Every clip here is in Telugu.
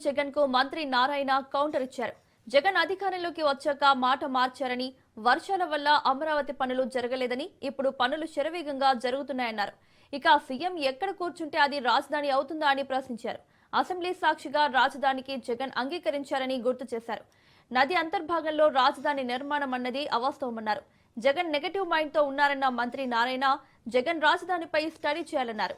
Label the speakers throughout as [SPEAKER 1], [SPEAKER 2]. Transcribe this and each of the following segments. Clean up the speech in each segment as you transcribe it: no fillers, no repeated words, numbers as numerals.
[SPEAKER 1] జగన్ కు మంత్రి నారాయణ కౌంటర్ ఇచ్చారు. జగన్ అధికారంలోకి వచ్చాక మాట మార్చారని, వర్షాల వల్ల అమరావతి పనులు జరగలేదని, ఇప్పుడు పనులు శరవేగంగా జరుగుతున్నాయన్నారు. ఇక సీఎం ఎక్కడ కూర్చుంటే అది రాజధాని అవుతుందా అని ప్రశ్నించారు. అసెంబ్లీ సాక్షిగా రాజధానికి జగన్ అంగీకరించారని గుర్తు చేశారు. నది అంతర్భాగంలో రాజధాని నిర్మాణం అన్నది అవాస్తవమన్నారు. జగన్ నెగటివ్ మైండ్ తో ఉన్నారన్న మంత్రి నారాయణ జగన్ రాజధానిపై స్టడీ చేయాలన్నారు.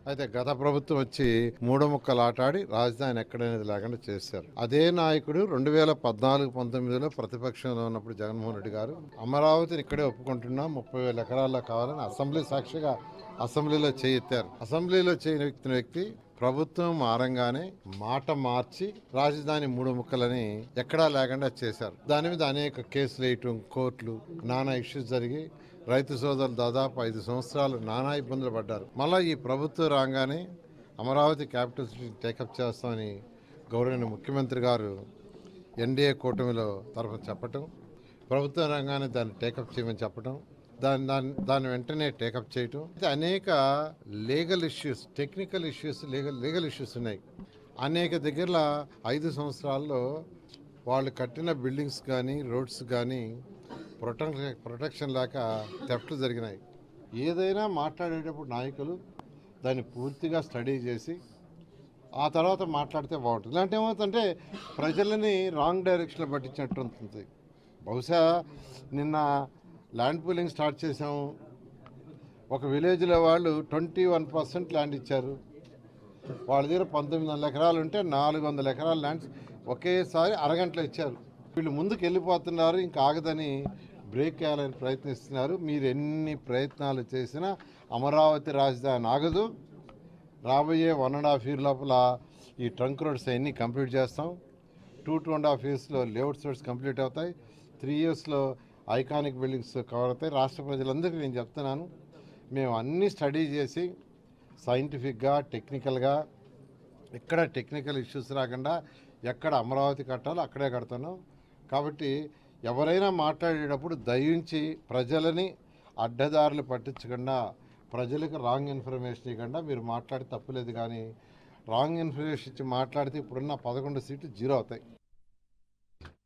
[SPEAKER 2] అయితే గత ప్రభుత్వం వచ్చి మూడో ముక్కలు ఆటాడి రాజధాని ఎక్కడనేది లేకుండా చేశారు. అదే నాయకుడు 2014-19లో ప్రతిపక్షంలో ఉన్నప్పుడు జగన్మోహన్ రెడ్డి గారు అమరావతిని ఇక్కడే ఒప్పుకుంటున్నాం, 30,000 ఎకరాల్లో కావాలని అసెంబ్లీ సాక్షిగా అసెంబ్లీలో చేయెత్తారు. అసెంబ్లీలో చేయని వ్యక్తి ప్రభుత్వం మారంగానే మాట మార్చి రాజధాని మూడు ముక్కలని ఎక్కడా లేకుండా చేశారు. దాని మీద అనేక కేసులు వేయటం, కోర్టులు, నానా ఇష్యూస్ జరిగి రైతు సోదరులు దాదాపు 5 సంవత్సరాలు నానా ఇబ్బందులు పడ్డారు. మళ్ళీ ఈ ప్రభుత్వం రాగానే అమరావతి క్యాపిటల్ సిటీ టేకప్ చేస్తామని గౌరవనీయ ముఖ్యమంత్రి గారు ఎన్డీఏ కూటమిలో తరఫున చెప్పటం, ప్రభుత్వం రంగానే దాన్ని టేకప్ చేయమని చెప్పటం, దాన్ని వెంటనే టేకప్ చేయటం. అనేక legal issues, technical issues, legal issues ఉన్నాయి. అనేక దగ్గరలో 5 సంవత్సరాల్లో వాళ్ళు కట్టిన బిల్డింగ్స్ కానీ, రోడ్స్ కానీ ప్రొటెక్షన్ లేక థెఫ్ట్లు జరిగినాయి. ఏదైనా మాట్లాడేటప్పుడు నాయకులు దాన్ని పూర్తిగా స్టడీ చేసి ఆ తర్వాత మాట్లాడితే బాగుంటుంది. ఇలాంటి ఏమవుతుందంటే ప్రజలని రాంగ్ డైరెక్షన్లో పట్టించినట్టు ఉంటుంది. బహుశా నిన్న ల్యాండ్ పూలింగ్ స్టార్ట్ చేసాము. ఒక విలేజ్లో వాళ్ళు 21% ల్యాండ్ ఇచ్చారు. వాళ్ళ దగ్గర 1900 ఎకరాలు ఉంటే 400 ఎకరాల ల్యాండ్స్ ఒకేసారి అరగంటలో ఇచ్చారు. వీళ్ళు ముందుకు వెళ్ళిపోతున్నారు, ఇంకా ఆగదని బ్రేక్ వేయాలని ప్రయత్నిస్తున్నారు. మీరు ఎన్ని ప్రయత్నాలు చేసినా అమరావతి రాజధాని ఆగదు. రాబోయే 1.5 year లోపల ఈ ట్రంక్ రోడ్స్ అన్నీ కంప్లీట్ చేస్తాం. 2.5 yearsలో లేఅవుట్ రోడ్స్ కంప్లీట్ అవుతాయి. 3 yearsలో ఐకానిక్ బిల్డింగ్స్ కవర్ అవుతాయి. రాష్ట్ర ప్రజలందరికీ నేను చెప్తున్నాను, మేము అన్నీ స్టడీ చేసి సైంటిఫిక్గా, టెక్నికల్గా, ఎక్కడ టెక్నికల్ ఇష్యూస్ రాకుండా ఎక్కడ అమరావతి కట్టాలో అక్కడే కడతాను. కాబట్టి ఎవరైనా మాట్లాడేటప్పుడు దయించి ప్రజలని అడ్డదారులు పట్టించకుండా, ప్రజలకు రాంగ్ ఇన్ఫర్మేషన్ ఇవ్వకుండా మీరు మాట్లాడి తప్పులేదు. కానీ రాంగ్ ఇన్ఫర్మేషన్ ఇచ్చి మాట్లాడితే ఇప్పుడున్న 11 సీట్లు 0 అవుతాయి.